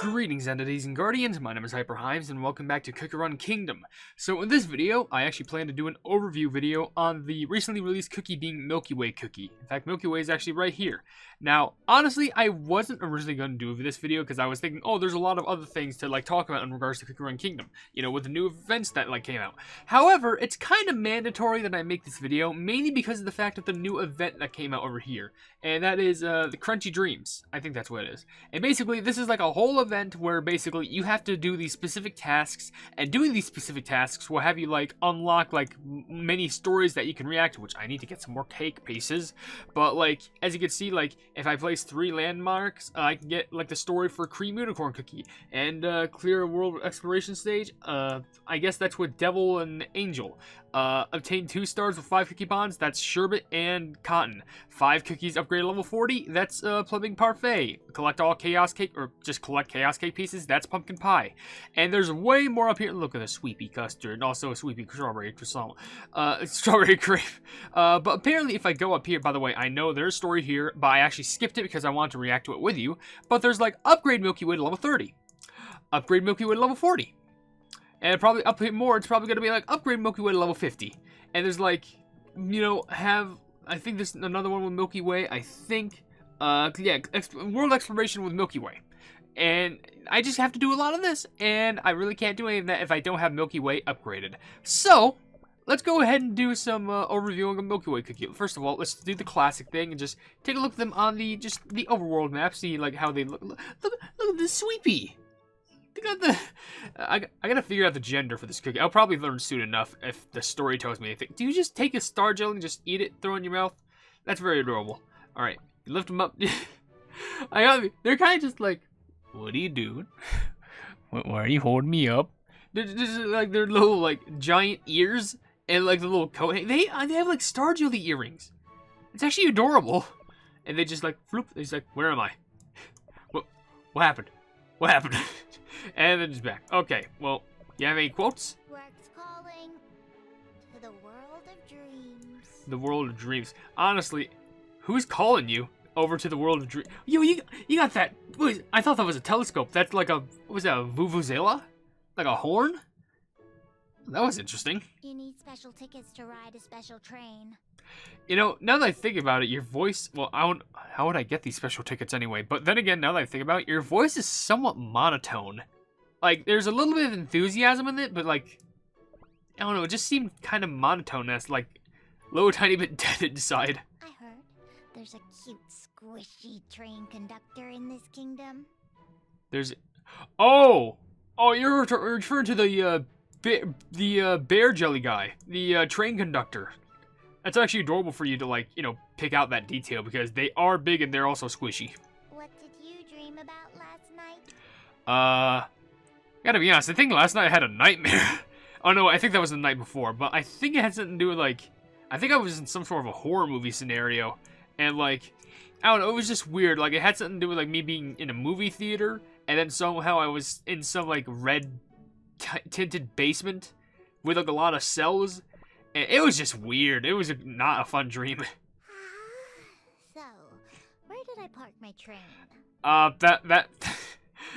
Greetings, entities and guardians. My name is HyperHimes, and welcome back to Cookie Run Kingdom. So in this video, I actually plan to do an overview video on the recently released cookie being Milky Way cookie. In fact, Milky Way is actually right here. Now, honestly, I wasn't originally going to do this video because I was thinking, oh, there's a lot of other things to talk about in regards to Cookie Run Kingdom, you know, with the new events that came out. However, it's kind of mandatory that I make this video, mainly because of the fact of the new event that came out over here, and that is the Crunchy Dreams. I think that's what it is. And basically, this is like a whole event where basically you have to do these specific tasks, and doing these specific tasks will have you unlock many stories that you can react to, which I need to get some more cake pieces. But as you can see, if I place 3 landmarks, I can get the story for Cream Unicorn Cookie and clear a world exploration stage. I guess that's with Devil and Angel. Obtain 2 stars with 5 cookie bonds, that's Sherbet and Cotton. 5 cookies upgraded level 40, that's Plumbing Parfait. Collect all Chaos Cake, or just collect Chaos Cake pieces, that's Pumpkin Pie. And there's way more up here. Look at the Sweepy Custard, and also a Sweepy Strawberry Croissant. Strawberry Crepe. But apparently if I go up here, by the way, I know there's a story here, but I actually skipped it because I wanted to react to it with you. But there's upgrade Milky Way to level 30. Upgrade Milky Way to level 40. And probably up here more, it's probably going to be upgrade Milky Way to level 50. And there's I think there's another one with Milky Way, I think. Yeah, world exploration with Milky Way. And I just have to do a lot of this, and I really can't do any of that if I don't have Milky Way upgraded. So, let's go ahead and do some overviewing of Milky Way cookie. First of all, let's do the classic thing and just take a look at them on the overworld map, see how they look. Look at this Sweepy. I gotta figure out the gender for this cookie. I'll probably learn soon enough if the story tells me anything. Do you just take a star jelly and just eat it, throw it in your mouth? That's very adorable. Alright, you lift them up. They're kind of just what are you doing? Why are you holding me up? They're just their little giant ears and the little coat. They have star jelly earrings. It's actually adorable. And they just floop. He's where am I? What happened? What happened? And then it's back. Okay, well, you have any quotes? Work's calling to the world of dreams. The world of dreams. Honestly, who's calling you over to the world of dreams? Yo, you got that. I thought that was a telescope. That's what was that, a vuvuzela? Like a horn? That was interesting. You need special tickets to ride a special train. You know, now that I think about it, your voice... Well, how would I get these special tickets anyway? But then again, now that I think about it, your voice is somewhat monotone. There's a little bit of enthusiasm in it, but I don't know, it just seemed kind of monotone-esque, a little tiny bit dead inside. I heard there's a cute, squishy train conductor in this kingdom. There's... Oh, you're referring to the bear jelly guy, the train conductor. That's actually adorable for you to, pick out that detail, because they are big and they're also squishy. What did you dream about last night? Gotta be honest, I think last night I had a nightmare. Oh no, I think that was the night before, but I think it had something to do with, I think I was in some sort of a horror movie scenario, and, I don't know, it was just weird. It had something to do with, me being in a movie theater, and then somehow I was in some, red tinted basement with, a lot of cells. It was just weird. It was not a fun dream. So, where did I park my train?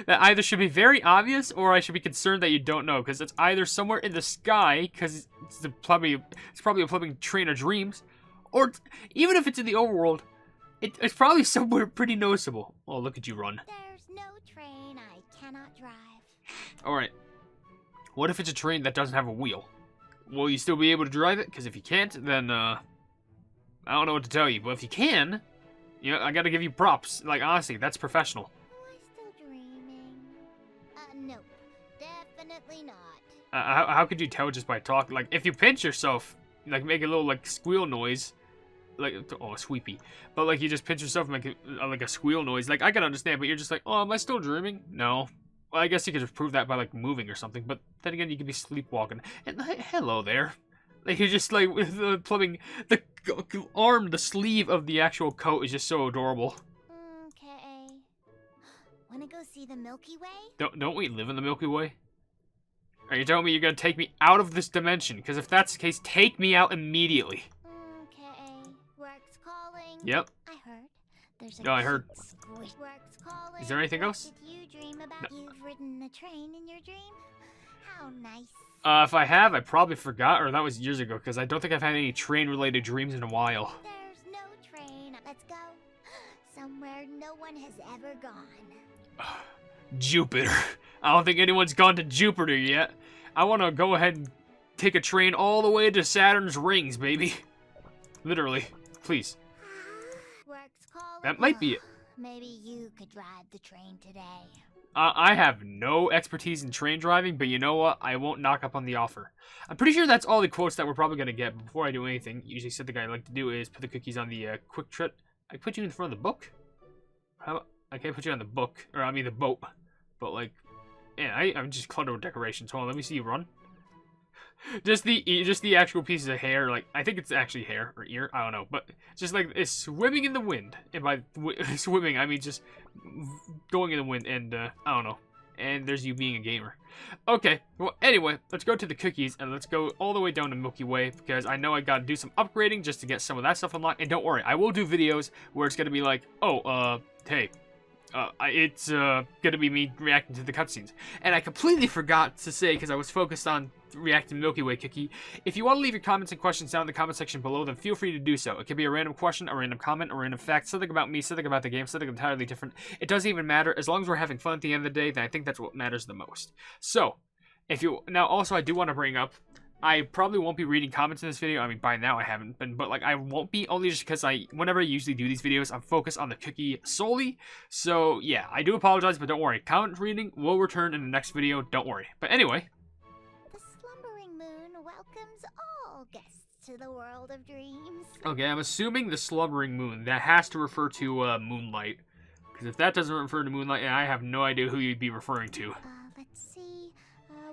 That either should be very obvious, or I should be concerned that you don't know, because it's either somewhere in the sky, because it's probably a plumbing train of dreams, or even if it's in the overworld, it's probably somewhere pretty noticeable. Oh, look at you run. There's no train I cannot drive. Alright. What if it's a train that doesn't have a wheel? Will you still be able to drive it? Because if you can't, then, I don't know what to tell you. But if you can, I gotta give you props. Honestly, that's professional. Am I still dreaming? Nope. Definitely not. How could you tell just by talking? If you pinch yourself, make a little, squeal noise. Oh, Sweepy. But, you just pinch yourself and make a squeal noise. I can understand, but you're just oh, am I still dreaming? No. Well, I guess you could just prove that by, moving or something, but then again, you could be sleepwalking. And, hello there. You're just, with the plumbing, the arm, the sleeve of the actual coat is just so adorable. Okay. Wanna go see the Milky Way? Don't we live in the Milky Way? Are you telling me you're gonna take me out of this dimension? Because if that's the case, take me out immediately. Okay. Work's calling. Yep. I heard There's a No, I heard. squish. Works calling. Is there anything What else? did you dream about? You've ridden a train in your dream? How nice. If I have, I probably forgot, or that was years ago, because I don't think I've had any train-related dreams in a while. There's no train. Let's go. Somewhere no one has ever gone. Jupiter. I don't think anyone's gone to Jupiter yet. I want to go ahead and take a train all the way to Saturn's rings, baby. Literally. Please. Works calling. That might be it. Maybe you could drive the train today. I have no expertise in train driving, but you know what? I won't knock up on the offer. I'm pretty sure that's all the quotes that we're probably going to get. But before I do anything, usually something I like to do is put the cookies on the quick trip. I put you in front of the book? I can't put you on the book, or I mean the boat. But like, yeah, I'm just cluttered with decorations. Hold on, let me see you run. Just the actual pieces of hair, like, I think it's actually hair or ear, I don't know, but just like it's swimming in the wind. And by swimming, I mean just going in the wind, and I don't know. And there's you being a gamer. Okay, well, anyway, let's go to the cookies, and let's go all the way down to Milky Way, because I know I gotta do some upgrading just to get some of that stuff unlocked. And don't worry, I will do videos where it's gonna be like, oh, hey, it's gonna be me reacting to the cutscenes. And I completely forgot to say, because I was focused on reacting to Milky Way Cookie, if you want to leave your comments and questions down in the comment section below, then feel free to do so. It could be a random question, a random comment, a random fact, something about me, something about the game, something entirely different. It doesn't even matter. As long as we're having fun at the end of the day, then I think that's what matters the most. So, now also I do want to bring up, I probably won't be reading comments in this video. I mean, by now I haven't been, but like I won't be, only just because whenever I usually do these videos, I'm focused on the cookie solely. So yeah, I do apologize, but don't worry. Comment reading will return in the next video. Don't worry. But anyway. The slumbering moon welcomes all guests to the world of dreams. Okay, I'm assuming the slumbering moon. That has to refer to moonlight. Because if that doesn't refer to moonlight, I have no idea who you'd be referring to. Let's see.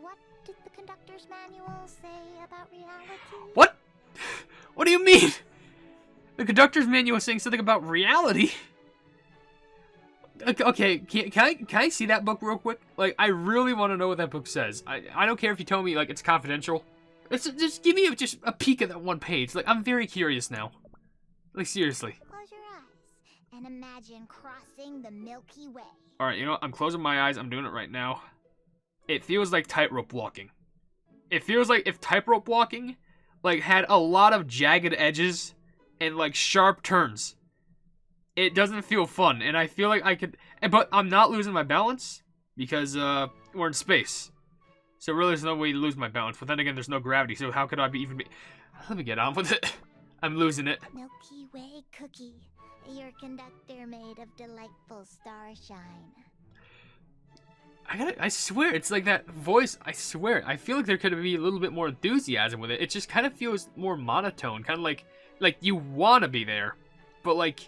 What did the conductor's manual say about reality? What? What do you mean? The conductor's manual is saying something about reality? Okay, can I see that book real quick? Like, I really want to know what that book says. I don't care if you tell me, like, it's confidential. Just give me just a peek at that one page. Like, I'm very curious now. Like, seriously. Close your eyes and imagine crossing the Milky Way. Alright, you know what? I'm closing my eyes. I'm doing it right now. It feels like tightrope walking. It feels like if tightrope walking, like, had a lot of jagged edges and, like, sharp turns. It doesn't feel fun, and I feel like I could... But I'm not losing my balance, because, we're in space. So really, there's no way to lose my balance. But then again, there's no gravity, so how could I even be... Let me get on with it. I'm losing it. Milky Way Cookie, your conductor made of delightful starshine. I swear, it's like that voice, I swear. I feel like there could be a little bit more enthusiasm with it. It just kind of feels more monotone, kind of like you want to be there, but like,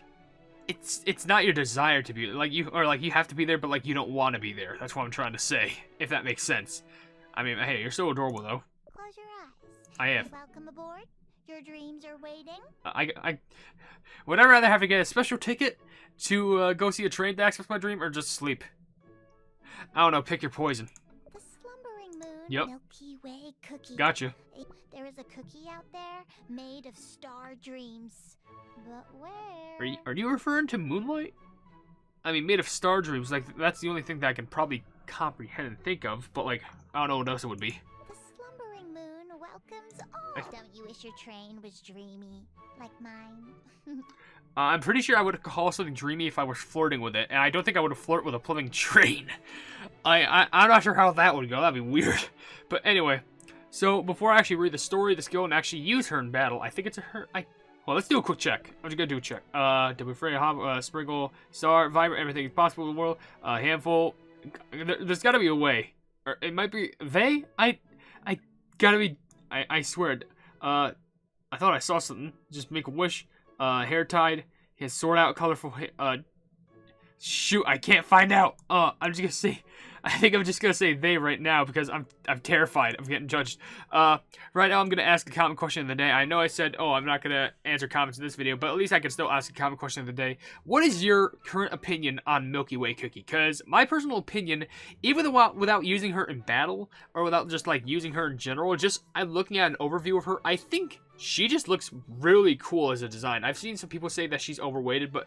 it's not your desire to be, like you have to be there, but like you don't want to be there. That's what I'm trying to say, if that makes sense. I mean, hey, you're so adorable though. Close your eyes. I am. Welcome aboard. Your dreams are waiting. Would I rather have to get a special ticket to go see a train to access my dream, or just sleep? I don't know, pick your poison. The slumbering moon, Yep. Milky Way Cookie. Gotcha. There is a cookie out there made of star dreams. But where? Are you referring to moonlight? I mean, made of star dreams, like, that's the only thing that I can probably comprehend and think of, but like, I don't know what else it would be. The slumbering moon welcomes all. Don't you wish your train was dreamy, like mine? I'm pretty sure I would call something dreamy if I was flirting with it, and I don't think I would have flirted with a flipping train. I'm not sure how that would go. That'd be weird. But anyway, so before I actually read the story, the skill, and actually use her in battle, I think it's a her. Well, let's do a quick check. I'm just gonna do a check. Double free, sprinkle, star, vibrate, everything is possible in the world. Handful. There's gotta be a way, or it might be they. I gotta be. I swear. I thought I saw something. Just make a wish. Hair tied, his sword out, colorful. Shoot, I can't find out. I'm just gonna say. I think I'm just gonna say they right now because I'm terrified of getting judged. Right now I'm gonna ask a comment question of the day. I know I said, I'm not gonna answer comments in this video, but at least I can still ask a comment question of the day. What is your current opinion on Milky Way Cookie? Because my personal opinion, even without using her in battle or without just like using her in general, just I'm looking at an overview of her. I think she just looks really cool as a design. I've seen some people say that she's overrated, but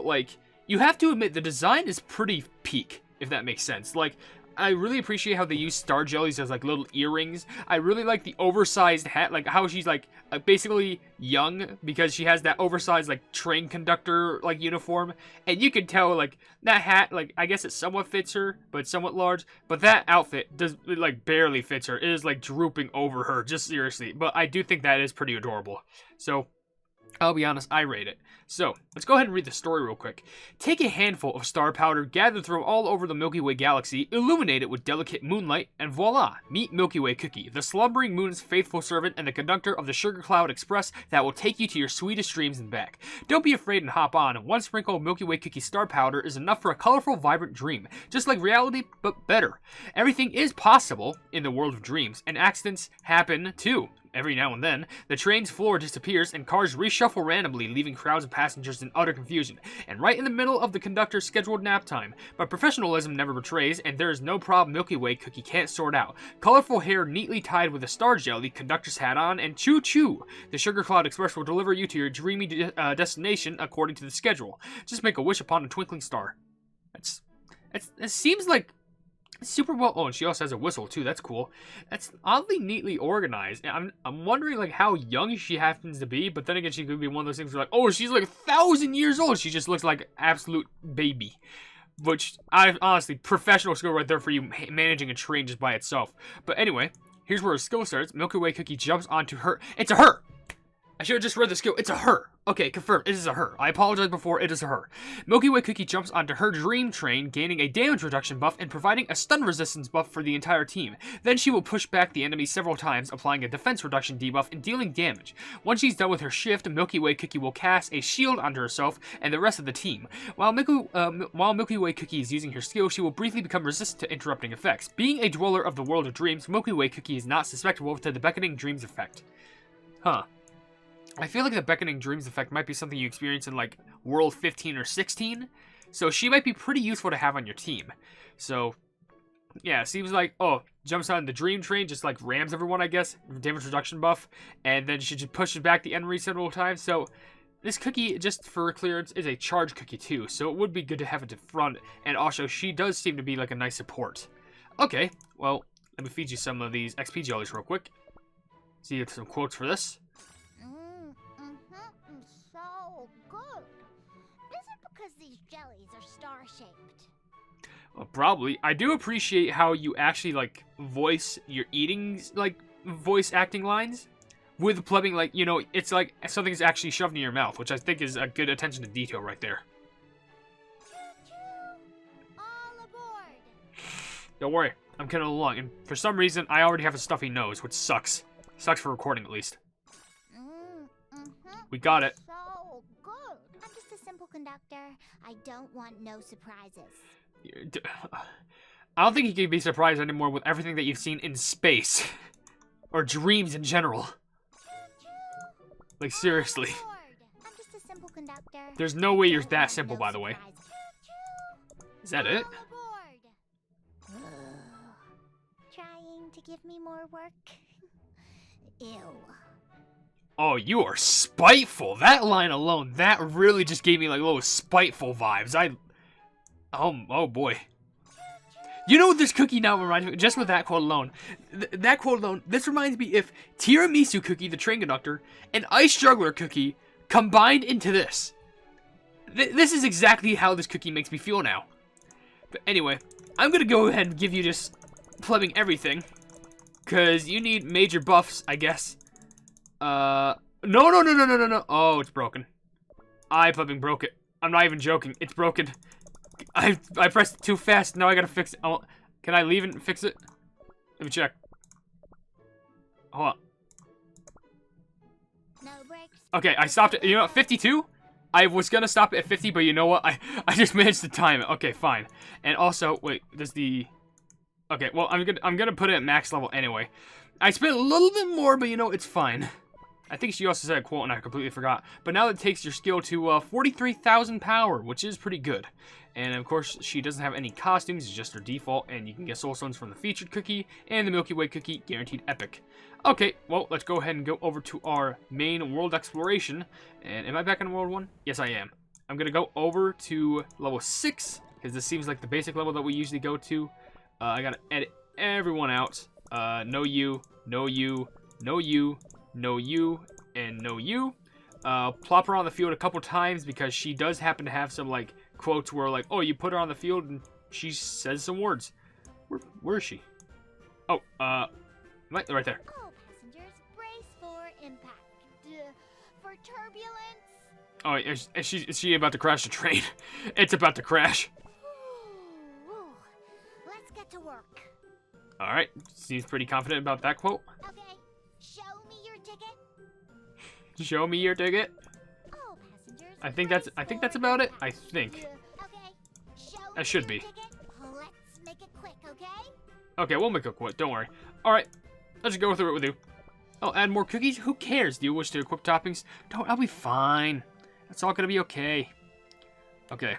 like, you have to admit the design is pretty peak, if that makes sense. Like, I really appreciate how they use star jellies as like little earrings. I really like the oversized hat, like how she's like basically young because she has that oversized like train conductor like uniform, and you can tell like that hat, like I guess it somewhat fits her, but it's somewhat large. But that outfit like barely fits her. It is like drooping over her, just seriously. But I do think that is pretty adorable. So I'll be honest, I rate it. So, let's go ahead and read the story real quick. Take a handful of star powder gathered from all over the Milky Way galaxy, illuminate it with delicate moonlight, and voila, meet Milky Way Cookie, the slumbering moon's faithful servant and the conductor of the Sugar Cloud Express that will take you to your sweetest dreams and back. Don't be afraid and hop on. One sprinkle of Milky Way Cookie star powder is enough for a colorful, vibrant dream. Just like reality, but better. Everything is possible in the world of dreams, and accidents happen too. Every now and then, the train's floor disappears and cars reshuffle randomly, leaving crowds of passengers in utter confusion, and right in the middle of the conductor's scheduled nap time. But professionalism never betrays, and there is no problem Milky Way Cookie can't sort out. Colorful hair neatly tied with a star jelly, conductor's hat on, and choo-choo! The Sugar Cloud Express will deliver you to your dreamy destination according to the schedule. Just make a wish upon a twinkling star. It seems like super well. Oh, and she also has a whistle too. That's cool. That's oddly neatly organized. I'm wondering like how young she happens to be, but then again, she could be one of those things where like, oh, she's like 1,000 years old. She just looks like an absolute baby. Which I honestly, professional skill right there for you managing a train just by itself. But anyway, here's where her skill starts. Milky Way Cookie jumps onto her. It's a her. I should have just read the skill. It's a her. Okay, confirmed. It is a her. I apologize before. It is a her. Milky Way Cookie jumps onto her dream train, gaining a damage reduction buff and providing a stun resistance buff for the entire team. Then she will push back the enemy several times, applying a defense reduction debuff and dealing damage. Once she's done with her shift, Milky Way Cookie will cast a shield onto herself and the rest of the team. While Milky Way Cookie is using her skill, she will briefly become resistant to interrupting effects. Being a dweller of the world of dreams, Milky Way Cookie is not susceptible to the Beckoning Dreams effect. Huh. I feel like the Beckoning Dreams effect might be something you experience in, like, World 15 or 16. So she might be pretty useful to have on your team. So, yeah, seems like, oh, jumps on the Dream Train, just, like, rams everyone, I guess. Damage reduction buff. And then she just pushes back the enemy several times. So, this cookie, just for clearance, is a charge cookie, too. So it would be good to have it to front. And also, she does seem to be, like, a nice support. Okay, well, let me feed you some of these XP jellies real quick. See some quotes for this. These jellies are star-shaped. Well, probably. I do appreciate how you actually, like, voice your eating, like, voice acting lines with plumbing, like, you know, it's like something's actually shoved in your mouth, which I think is a good attention to detail right there. Choo-choo! All aboard! Don't worry, I'm coming along, and for some reason, I already have a stuffy nose, which sucks. Sucks for recording, at least. We got it. So good. I'm just a simple conductor. I don't want no surprises. I don't think you can be surprised anymore with everything that you've seen in space. Or dreams in general. Like, seriously. I'm just a simple conductor. There's no way you're that simple, by the way. Is that it? Trying to give me more work? Ew. Oh, you are spiteful. That line alone, that really just gave me like little spiteful vibes. Oh boy. You know what this cookie now reminds me of? Just with that quote alone. That quote alone, this reminds me if Tiramisu Cookie, the train conductor, and Ice Juggler Cookie combined into this. This is exactly how this cookie makes me feel now. But anyway, I'm gonna go ahead and give you just plumbing everything. Because you need major buffs, I guess. No. Oh, it's broken. I plumbing broke it. I'm not even joking. It's broken. I pressed it too fast. Now I gotta fix it. Oh, can I leave and fix it? Let me check. Hold on. No breaks. Okay, I stopped it. You know what? 52? I was gonna stop it at 50, but you know what? I just managed to time it. Okay, fine. And also, wait, there's the... Okay, well, I'm gonna put it at max level anyway. I spent a little bit more, but you know, it's fine. I think she also said a quote and I completely forgot. But now it takes your skill to 43,000 power, which is pretty good. And of course, she doesn't have any costumes, it's just her default. And you can get soul stones from the featured cookie and the Milky Way cookie, guaranteed epic. Okay, well, let's go ahead and go over to our main world exploration. And am I back in World 1? Yes, I am. I'm going to go over to level 6, because this seems like the basic level that we usually go to. I got to edit everyone out. No you, no you, no you, no you, and no you. Plop her on the field a couple times because she does happen to have some, like, quotes where, like, oh, you put her on the field and she says some words. Where is she? Oh, right there. All passengers, brace for impact. For turbulence. Oh, is she about to crash the train? It's about to crash. Ooh, let's get to work. Alright, seems pretty confident about that quote. Okay, show me your ticket. Show me your ticket. All passengers, I think that's about it. I think. Okay, show That should me be. your ticket. Let's make it quick, okay? Okay, we'll make a quote, don't worry. Alright, let's just go through it with you. Oh, add more cookies? Who cares? Do you wish to equip toppings? Don't, I'll be fine. That's all gonna be okay. Okay.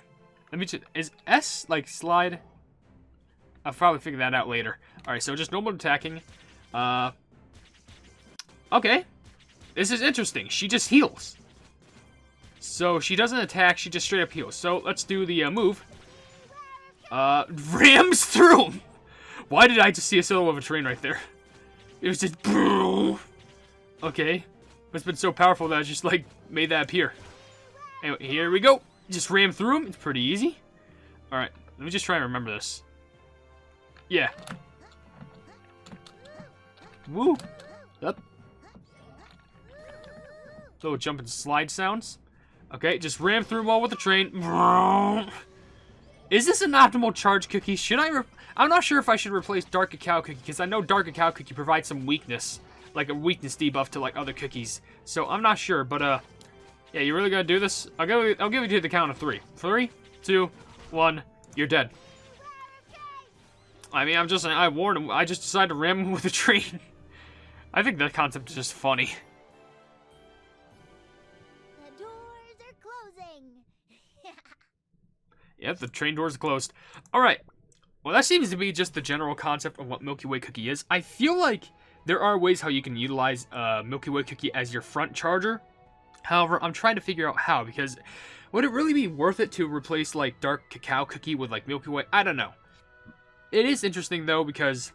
Let me just, is S, like, slide? I'll probably figure that out later. Alright, so just normal attacking. Okay. This is interesting. She just heals. So she doesn't attack, she just straight up heals. So let's do the move. Rams through him! Why did I just see a silhouette of a train right there? It was just... Okay. But it's been so powerful that I just, like, made that appear. Anyway, here we go. Just ram through him. It's pretty easy. Alright, let me just try and remember this. Yeah. Woo. Up. Little jump and slide sounds. Okay, just ram through them all with the train. Is this an optimal charge cookie? Should I'm not sure if I should replace Dark Cacao Cookie, because I know Dark Cacao Cookie provides some weakness. Like a weakness debuff to, like, other cookies. So, I'm not sure, but, yeah, you really gonna do this? I'll give you to the count of 3. 3, 2, 1, you're dead. I mean, I warned him. I just decided to ram him with a train. I think that concept is just funny. The doors are closing. Yep, the train doors are closed. Alright. Well, that seems to be just the general concept of what Milky Way Cookie is. I feel like there are ways how you can utilize Milky Way Cookie as your front charger. However, I'm trying to figure out how, because would it really be worth it to replace, like, Dark Cacao Cookie with, like, Milky Way? I don't know. It is interesting, though, because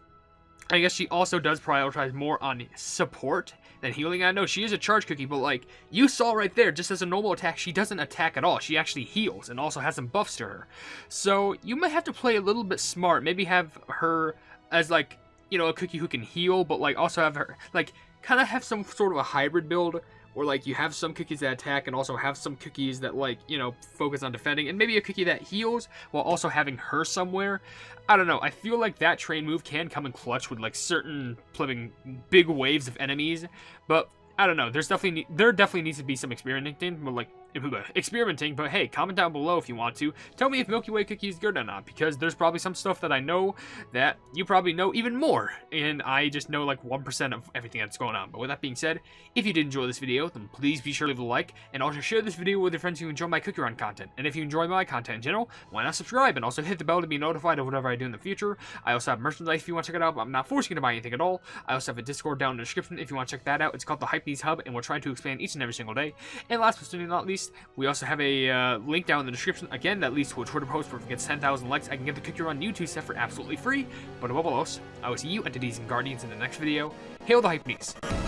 I guess she also does prioritize more on support than healing. I know she is a charge cookie, but, like, you saw right there, just as a normal attack, she doesn't attack at all. She actually heals and also has some buffs to her. So you might have to play a little bit smart. Maybe have her as, like, you know, a cookie who can heal, but, like, also have her, like, kind of have some sort of a hybrid build, or, like, you have some cookies that attack and also have some cookies that, like, you know, focus on defending, and maybe a cookie that heals while also having her somewhere. I don't know. I feel like that train move can come in clutch with, like, certain flipping big waves of enemies, but I don't know. There definitely needs to be some experimenting, but hey, comment down below if you want to. Tell me if Milky Way Cookie is good or not, because there's probably some stuff that I know that you probably know even more, and I just know like 1% of everything that's going on. But with that being said, if you did enjoy this video, then please be sure to leave a like, and also share this video with your friends who enjoy my cookie run content. And if you enjoy my content in general, why not subscribe, and also hit the bell to be notified of whatever I do in the future. I also have merchandise if you want to check it out, but I'm not forcing you to buy anything at all. I also have a Discord down in the description if you want to check that out. It's called the Hypenese Hub, and we're trying to expand each and every single day. And last but certainly not least, we also have a link down in the description, again, that leads to a Twitter post where if it gets 10,000 likes, I can get the Cookie Run YouTube set for absolutely free. But above all else, I will see you entities and guardians in the next video. Hail the Hypenese!